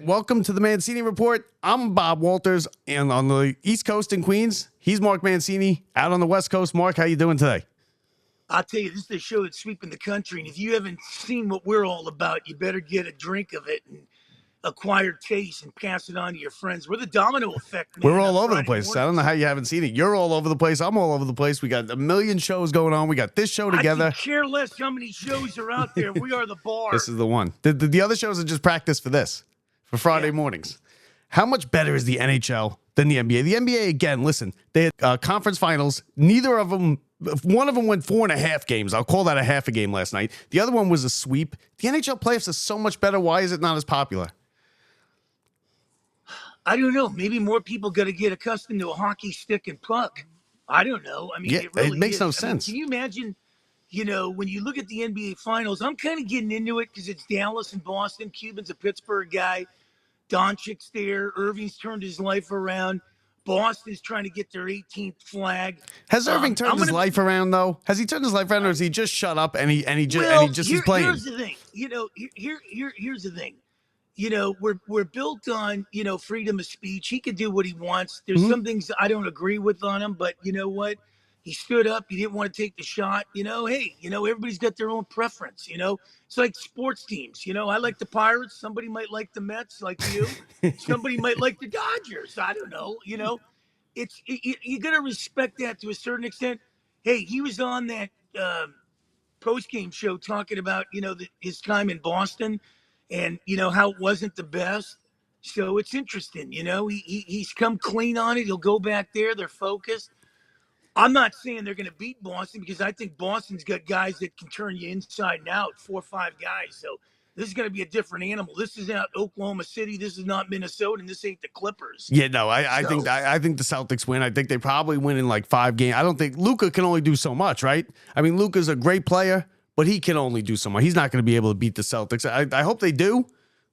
right, welcome to the Mancini Report. I'm Bob Walters, and on the East Coast in Queens, he's Mark Mancini. Out on the West Coast, Mark, how you doing today? I'll tell you, this is the show that's sweeping the country, and if you haven't seen what we're all about, you better get a drink of it and acquire taste and pass it on to your friends. We're the domino effect, man. We're all on over the Friday place. mornings. I don't know how you haven't seen it. You're all over the place. I'm all over the place. We got a million shows going on. We got this show I together. could care less how many shows are out there. We are the bar. This is the one. The other shows are just practice for this, for Friday mornings. How much better is the NHL than the NBA? The NBA, again, listen, they had conference finals. Neither of them, one of them went 4.5 games. I'll call that a half a game last night. The other one was a sweep. The NHL playoffs are so much better. Why is it not as popular? I don't know. Maybe more people got to get accustomed to a hockey stick and puck. I don't know. I mean, Yeah, it really makes is. no I mean, sense. can you imagine, when you look at the NBA finals, I'm kind of getting into it because it's Dallas and Boston. Cuban's a Pittsburgh guy. Doncic's there. Irving's turned his life around. Boston's trying to get their 18th flag. Has Irving turned his life around though? Has he turned his life around, or is he just shut up and he just is playing? Here's the thing. Here's the thing. We're built on freedom of speech. He could do what he wants. There's some things I don't agree with on him, but you know what? He stood up. He didn't want to take the shot. Hey, everybody's got their own preference. It's like sports teams. I like the Pirates. Somebody might like the Mets, like you. Somebody might like the Dodgers. I don't know. You got to respect that to a certain extent. Hey, he was on that post-game show talking about his time in Boston, and how it wasn't the best. So it's interesting. He's come clean on it. He'll go back there. They're focused. I'm not saying they're going to beat Boston because I think Boston's got guys that can turn you inside and out, 4 or 5 guys. So this is going to be a different animal. This is not Oklahoma City. This is not Minnesota, and this ain't the Clippers. Yeah, no, I think the Celtics win. I think they probably win in like 5 games. I don't think Luka can only do so much, right? I mean, Luka's a great player, but he can only do so much. He's not going to be able to beat the Celtics. I hope they do,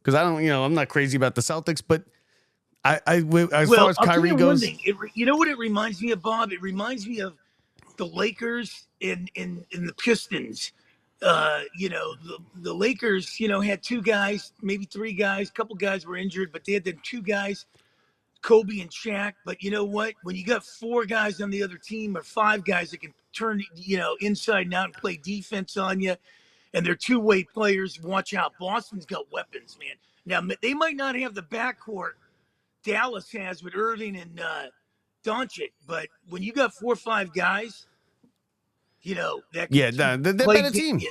because I'm not crazy about the Celtics, but as far as Kyrie goes, you know what it reminds me of, Bob? It reminds me of the Lakers and the Pistons. The Lakers, had 2 guys, maybe 3 guys. A couple guys were injured, but they had them 2 guys, Kobe and Shaq. But you know what? When you got 4 guys on the other team or 5 guys that can turn, inside and out and play defense on you, and they're two-way players, watch out. Boston's got weapons, man. Now, they might not have the backcourt Dallas has with Irving and Doncic, but when you got 4 or 5 guys, that can they're better team.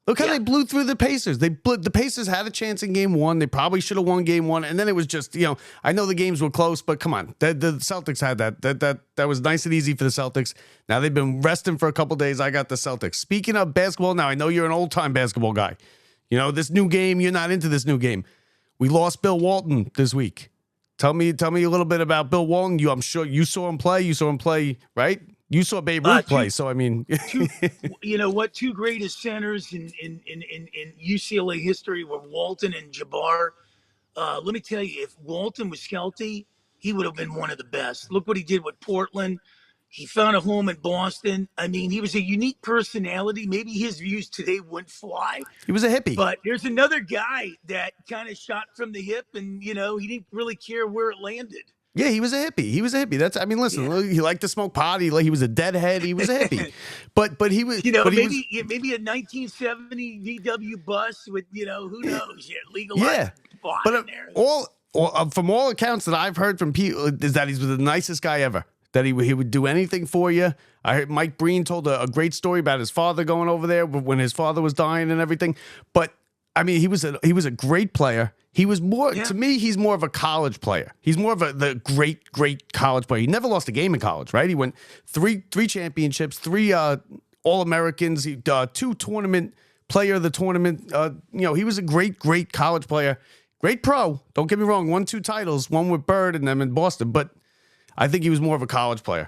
Look how they blew through the Pacers. The Pacers had a chance in game 1. They probably should have won game 1, and then it was just I know the games were close, but come on, the Celtics had that was nice and easy for the Celtics. Now they've been resting for a couple days. I got the Celtics. Speaking of basketball, now I know you're an old time basketball guy. This new game, you're not into this new game. We lost Bill Walton this week. Tell me a little bit about Bill Walton. I'm sure you saw him play. You saw him play, right? You saw Babe Ruth play. So I mean, 2 greatest centers in UCLA history were Walton and Jabbar. Let me tell you, if Walton was healthy, he would have been one of the best. Look what he did with Portland. He found a home in Boston. I mean, he was a unique personality. Maybe his views today wouldn't fly. He was a hippie. But there's another guy that kind of shot from the hip, and, he didn't really care where it landed. Yeah, he was a hippie. Listen, he liked to smoke pot. He was a deadhead. He was a hippie. but he was, maybe a 1970 VW bus with, who knows, legalized pot in there. From all accounts that I've heard from people is that he's the nicest guy ever. That he would do anything for you. I heard Mike Breen told a great story about his father going over there when his father was dying and everything. But I mean, he was a great player. He was more to me. He's more of a college player. He's more of the great college player. He never lost a game in college, right? He won three championships, 3 All-Americans, 2 tournament player of the tournament. He was a great college player, great pro. Don't get me wrong. 1, 2 titles, one with Bird and them in Boston, but I think he was more of a college player.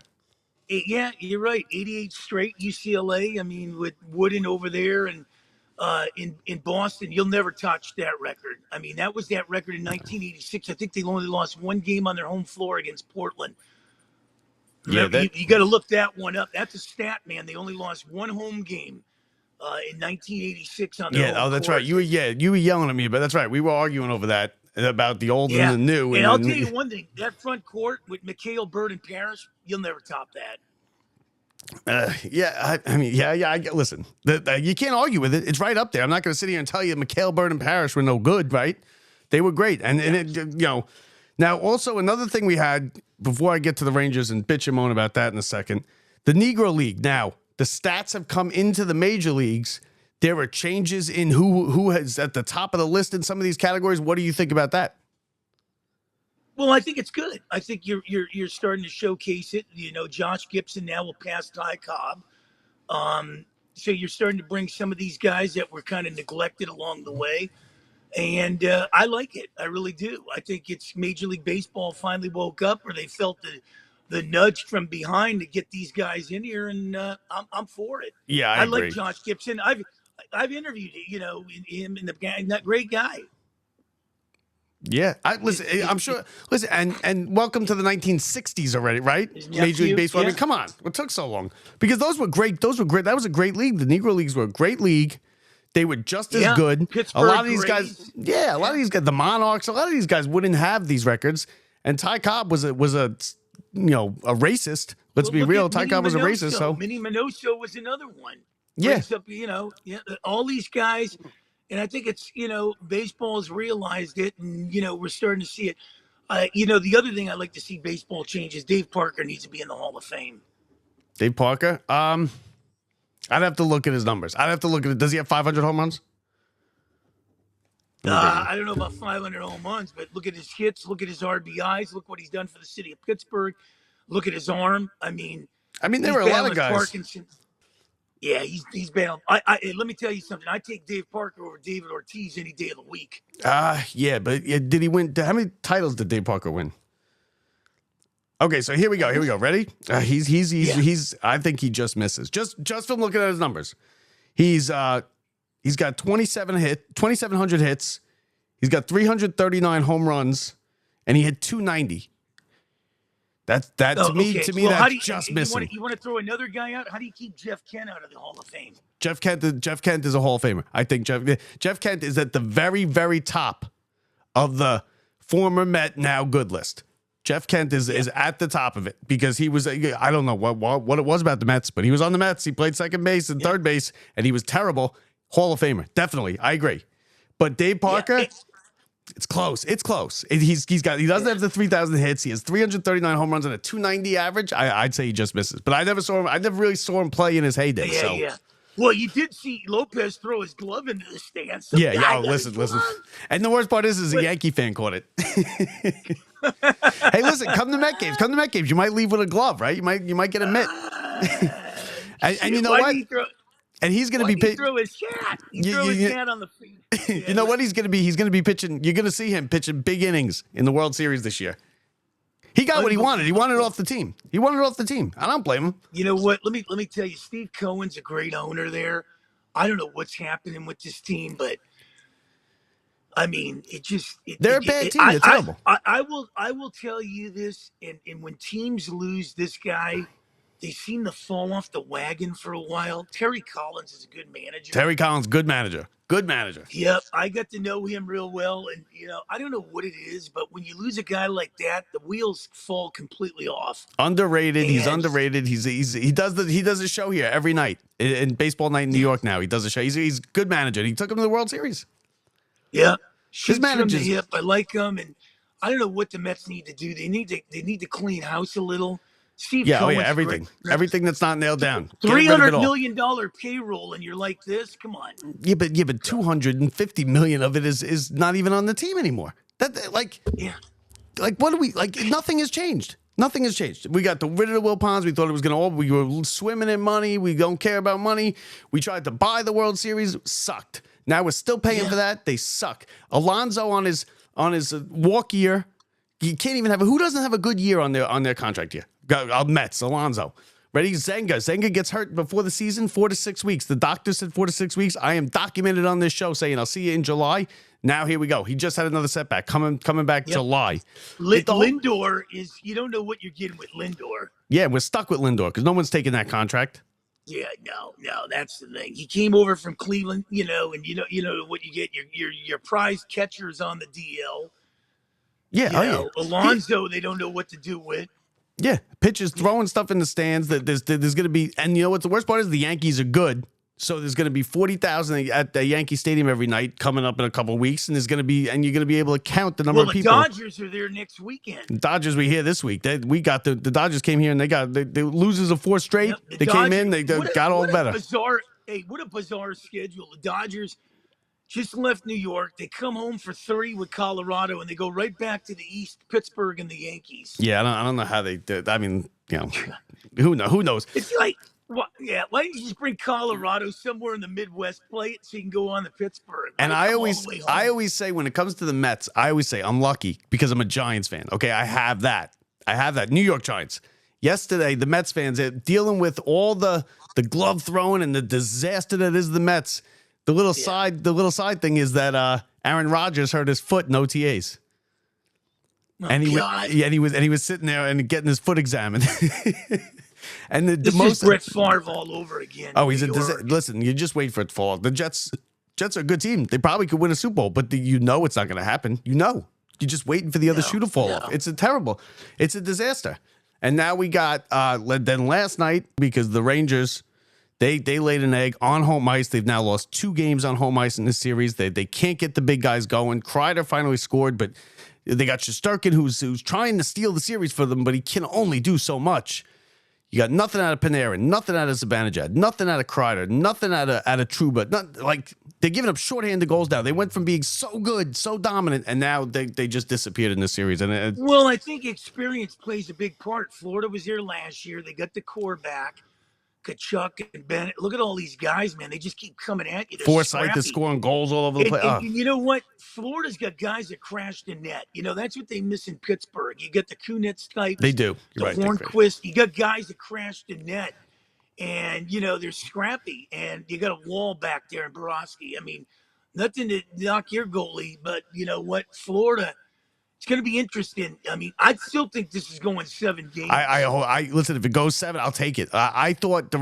Yeah, you're right. 88 straight UCLA. I mean, with Wooden over there and in Boston, you'll never touch that record. I mean, that was that record in 1986. I think they only lost 1 game on their home floor against Portland. You got to look that one up. That's a stat, man. They only lost 1 home game in 1986 on their home that's court. right. You were yelling at me, but that's right. We were arguing over that. about the old and Yeah. the new. And And I'll tell you then, one thing: that front court with Mikhail Bird and Parrish, you'll never top that. listen, you can't argue with it. It's right up there. I'm not going to sit here and tell you Mikhail Bird and Parrish were no good, right? They were great. And now also another thing we had before I get to the Rangers and bitch and moan about that in a second, the Negro League. Now, the stats have come into the major leagues. There are changes in who is at the top of the list in some of these categories. What do you think about that? Well, I think it's good. I think you're starting to showcase it. Josh Gibson now will pass Ty Cobb. So you're starting to bring some of these guys that were kind of neglected along the way. And I like it. I really do. I think it's Major League Baseball finally woke up, or they felt the nudge from behind to get these guys in here, and I'm for it. Yeah, I I agree. like Josh Gibson. I've interviewed him and that great guy. Yeah, I'm sure. Listen, and welcome to the 1960s already, right? Major League Baseball. Yeah. I mean, come on, what took so long? Because those were great. That was a great league. The Negro Leagues were a great league. They were just as good. Pittsburgh a lot of these Grays. guys, a lot of these guys, the Monarchs, a lot of these guys wouldn't have these records. And Ty Cobb was a racist. Let's be real. Ty Cobb was a racist. So Minnie Minoso was another one. Yeah. All these guys. And I think it's, baseball has realized it, and, we're starting to see it. The other thing I like to see baseball change is Dave Parker needs to be in the Hall of Fame. Dave Parker? I'd have to look at his numbers. I'd have to look at it. Does he have 500 home runs? I don't know about 500 home runs, but look at his hits, look at his RBIs, look what he's done for the city of Pittsburgh. Look at his arm. I mean, there were a lot of guys. Parkinson. Yeah, he's been. Let me tell you something. I take Dave Parker over David Ortiz any day of the week. Yeah, but did he win? How many titles did Dave Parker win? Okay, so here we go. Ready? He's. I think he just misses. Just from looking at his numbers, he's got 2,700 hits. He's got 339 home runs, and he hit 290. To me, that's just missing. You want to throw another guy out? How do you keep Jeff Kent out of the Hall of Fame? Jeff Kent is a Hall of Famer. I think Jeff Kent is at the very, very top of the former Met now good list. Jeff Kent is at the top of it because he was. I don't know what it was about the Mets, but he was on the Mets. He played second base and third base, and he was terrible. Hall of Famer, definitely. I agree. But Dave Parker. It's close. He doesn't have the 3,000 hits. He has 339 home runs and a 290 average. I'd say he just misses. But I never really saw him play in his heyday. Yeah. Well, you did see Lopez throw his glove into the stands. Listen. And the worst part is a Yankee fan caught it. Hey, listen, come to Met games. You might leave with a glove, right? You might get a mitt. and you know what? And he's going to be pitching. Throw his cat. He threw his cat on the field. You know what he's going to be? He's going to be pitching. You're going to see him pitching big innings in the World Series this year. He got what he wanted. He wanted it off the team. I don't blame him. You know what? Let me tell you, Steve Cohen's a great owner there. I don't know what's happening with this team, but I mean, they're a bad team. They're terrible. I will tell you this, and when teams lose this guy, they seem to fall off the wagon for a while. Terry Collins is a good manager. Good manager. Yep, I got to know him real well, and I don't know what it is, but when you lose a guy like that, the wheels fall completely off. Underrated. He's underrated. He does a show here every night in Baseball Night in New York. Now he does a show. He's a good manager. He took him to the World Series. Yeah, shoots from the hip. I like him, and I don't know what the Mets need to do. They need to clean house a little. Everything that's not nailed down. $300 million payroll, and you're like this. Come on. Yeah, but $250 million of it is not even on the team anymore. What do we like? Nothing has changed. We got rid of the Will Ponds. We thought it was going to. We were swimming in money. We don't care about money. We tried to buy the World Series. Sucked. Now we're still paying for that. They suck. Alonso on his walk year. You can't even have who doesn't have a good year on their contract year. Mets, Alonso. Ready? Zenga gets hurt before the season, 4 to 6 weeks. The doctor said 4 to 6 weeks. I am documented on this show saying I'll see you in July. Now here we go. He just had another setback coming back July. Lindor is, you don't know what you're getting with Lindor. Yeah, we're stuck with Lindor because no one's taking that contract. Yeah, no, that's the thing. He came over from Cleveland, and you know what you get. Your prize catcher's on the DL. Yeah, You oh yeah. know, Alonso, they don't know what to do with. Yeah, pitchers throwing stuff in the stands. That there's going to be, and you know what the worst part is? The Yankees are good, so there's going to be 40,000 at the Yankee Stadium every night coming up in a couple of weeks, and there's going to be, and you're going to be able to count the number Well, of the people. Dodgers are there next weekend. Dodgers we here this week. We got the Dodgers came here and they losers of 4 straight. Yep, the they Dodgers, came in, they got all better. What a bizarre schedule. The Dodgers just left New York. They come home for 30 with Colorado, and they go right back to the East, Pittsburgh and the Yankees. Yeah, I don't know how they did. I mean, you know, who knows? It's like, why don't you just bring Colorado somewhere in the Midwest, play it so you can go on to Pittsburgh? And I always say when it comes to the Mets, I always say I'm lucky because I'm a Giants fan. Okay, I have that. New York Giants. Yesterday, the Mets fans are dealing with all the glove throwing and the disaster that is the Mets. The little side thing is that Aaron Rodgers hurt his foot in OTAs. Oh, And he was sitting there and getting his foot examined. And this is Brett Favre all over again. Oh, listen. You just wait for it to fall. The Jets are a good team. They probably could win a Super Bowl, but it's not going to happen. You're just waiting for the other shoe to fall off. It's a disaster. And now we got then last night because the Rangers they laid an egg on home ice. They've now lost 2 games on home ice in this series. They can't get the big guys going. Kreider finally scored, but they got Shesterkin who's trying to steal the series for them, but he can only do so much. You got nothing out of Panarin, nothing out of Zibanejad, nothing out of Kreider, nothing out of Trouba. They're giving up shorthanded goals now. They went from being so good, so dominant, and now they just disappeared in this series. And well, I think experience plays a big part. Florida was here last year. They got the core back. Kachuk and Bennett. Look at all these guys, man. They just keep coming at you. Forsythe is scoring goals all over the place. And you know what? Florida's got guys that crash the net. You know, that's what they miss in Pittsburgh. You got the Kunitz types. They do. You're right. Hornquist. You got guys that crash the net. And, you know, they're scrappy. And you got a wall back there in Borowski. I mean, nothing to knock your goalie, but you know what? Florida, it's going to be interesting. I mean, I still think this is going 7 games. I listen. If it goes 7, I'll take it. I thought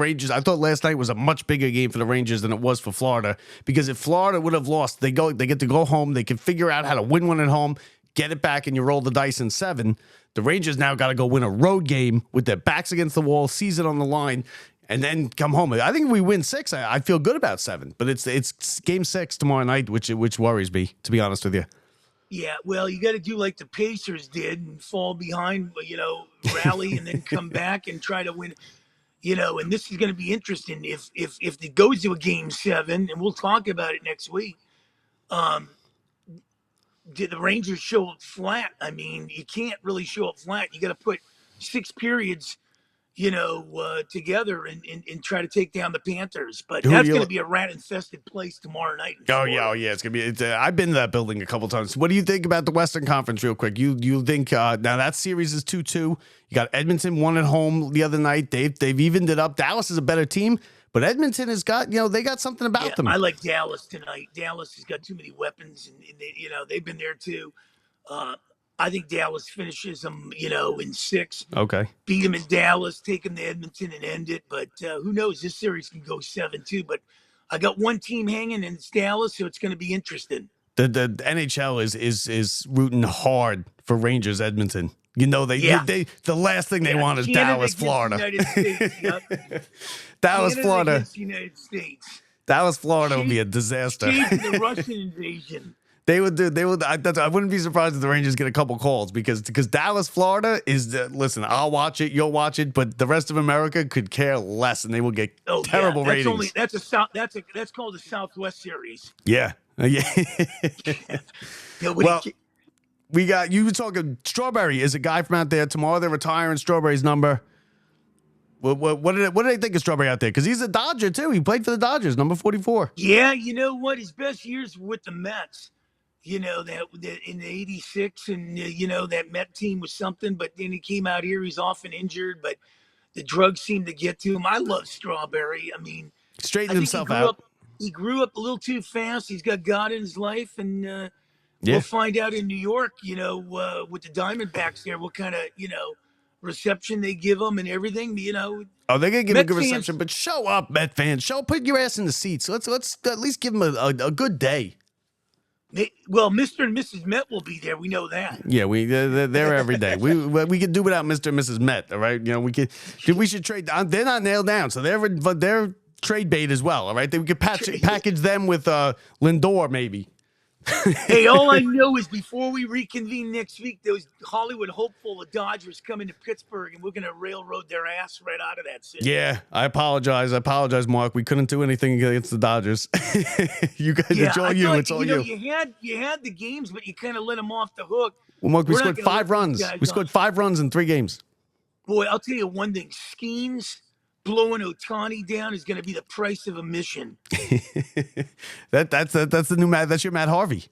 last night was a much bigger game for the Rangers than it was for Florida, because if Florida would have lost, they get to go home. They can figure out how to win one at home, get it back, and you roll the dice in 7. The Rangers now got to go win a road game with their backs against the wall, season on the line, and then come home. I think if we win 6, I feel good about 7. But it's game 6 tomorrow night, which worries me, to be honest with you. Yeah, well, you got to do like the Pacers did and fall behind, you know, rally and then come back and try to win, you know. And this is going to be interesting if it goes to a game 7, and we'll talk about it next week. Did the Rangers show up flat? I mean, you can't really show up flat. You got to put 6 periods, you know, together and try to take down the Panthers. But that's going to be a rat-infested place tomorrow night. Oh, yeah. It's going to be. I've been to that building a couple times. What do you think about the Western Conference real quick? You think now that series is 2-2. You got Edmonton won at home the other night. They've evened it up. Dallas is a better team, but Edmonton has got, you know, they got something about them. I like Dallas tonight. Dallas has got too many weapons, and they, you know, they've been there too. I think Dallas finishes them, you know, in 6. Okay. Beat them in Dallas, take them to Edmonton and end it. But who knows? This series can go 7 too. But I got one team hanging, and it's Dallas, so it's going to be interesting. The NHL is rooting hard for Rangers Edmonton. You know, they the last thing they want is Canada Dallas, Florida. United States, yep. Dallas, Canada Florida. United States. Dallas, Florida would be a disaster. The Russian invasion. They would. I wouldn't be surprised if the Rangers get a couple calls because Dallas, Florida is. Listen, I'll watch it. You'll watch it, but the rest of America could care less, and they will get terrible ratings. That's called the Southwest Series. Yeah. Well, we got you talking. Strawberry is a guy from out there. Tomorrow they're retiring Strawberry's number. What did they think of Strawberry out there? Because he's a Dodger too. He played for the Dodgers, number 44. Yeah, you know what? His best years were with the Mets. You know, that in the 86, and you know, that Met team was something, but then he came out here, he's often injured, but the drugs seemed to get to him. I love Strawberry. I mean, straightened himself out. He grew up a little too fast. He's got God in his life, and we'll find out in New York, you know, with the Diamondbacks there, what kind of, you know, reception they give him and everything, you know. Oh, they're gonna give him a good reception, but show up, Met fans. Put your ass in the seats. Let's at least give him a good day. Well, Mr. and Mrs. Met will be there. We know that. Yeah, they're there every day. We could do without Mr. and Mrs. Met. All right, we should trade. They're not nailed down, so they're trade bait as well. All right, we could package them with Lindor maybe. Hey, all I know is before we reconvene next week, those Hollywood hopeful, the Dodgers coming to Pittsburgh, and we're going to railroad their ass right out of that city. Yeah, I apologize, Mark. We couldn't do anything against the Dodgers. You guys, it's all you. It's all you. You had the games, but you kind of let them off the hook. Well, Mark, we scored 5 runs. We scored 5 runs in 3 games. Boy, I'll tell you one thing: Skeens blowing Ohtani down is going to be the price of admission. That's the new Matt. That's your Matt Harvey.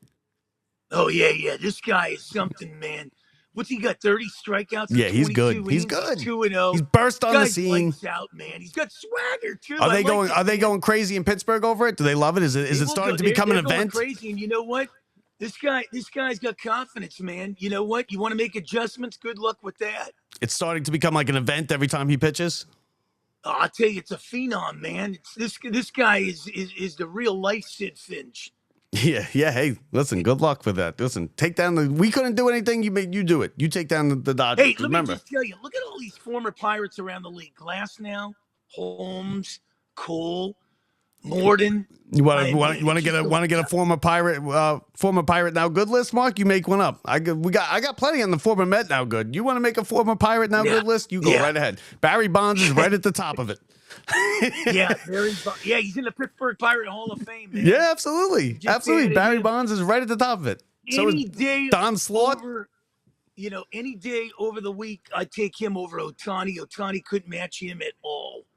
Oh yeah. This guy is something, man. What's he got? 30 strikeouts. Yeah, he's good. He's good. 2-0. He's burst on the scene. Lights out, man. He's got swagger too. Are they going crazy in Pittsburgh over it? Do they love it? Is it starting to become an event? Crazy, and you know what? This guy's got confidence, man. You know what? You want to make adjustments? Good luck with that. It's starting to become like an event every time he pitches. Oh, I'll tell you, it's a phenom, man. This guy is the real life Sid Finch. Yeah. Hey, listen. Good luck with that. Listen, take down we couldn't do anything. You do it. You take down the Dodgers. Hey, let me just tell you. Look at all these former Pirates around the league: Glasnow, Holmes, Cole, Morden. You want to get a former Pirate now good list, Mark? You make one up. I got plenty on the former Met now good. You want to make a former Pirate now good list? You go right ahead. Barry Bonds is right at the top of it. He's in the Pittsburgh Pirate Hall of Fame, man. Yeah, absolutely. Barry Bonds is right at the top of it. Any day Don Slaughter. Any day over the week, I'd take him over Ohtani. Ohtani couldn't match him at all.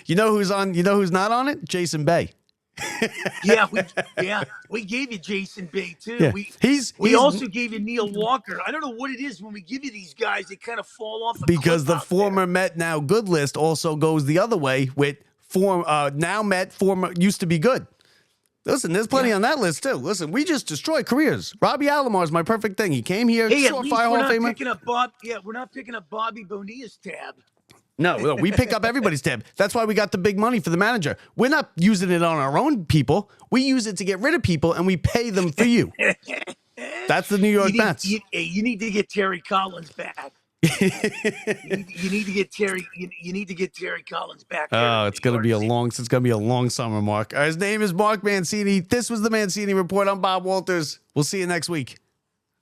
You know who's not on it? Jason Bay. We gave you Jason Bay too. Yeah. We also gave you Neil Walker. I don't know what it is when we give you these guys; they kind of fall off. Because the former Met now good list also goes the other way with now Met former used to be good. Listen, there's plenty on that list too. Listen, we just destroy careers. Robbie Alomar is my perfect thing. He came here, surefire Hall of Famer. We're not picking up Bobby Bonilla's tab. No, we pick up everybody's tab. That's why we got the big money for the manager. We're not using it on our own people. We use it to get rid of people, and we pay them for you. That's the New York Mets. You need to get Terry Collins back. you need to get Terry. You need to get Terry Collins back. Oh, it's gonna be a long summer, Mark. His name is Mark Mancini. This was the Mancini Report. I'm Bob Walters. We'll see you next week.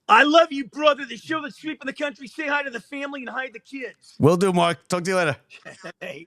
I love you, brother. The show that's sweeping the country. Say hi to the family and hide the kids. Will do, Mark. Talk to you later. Hey.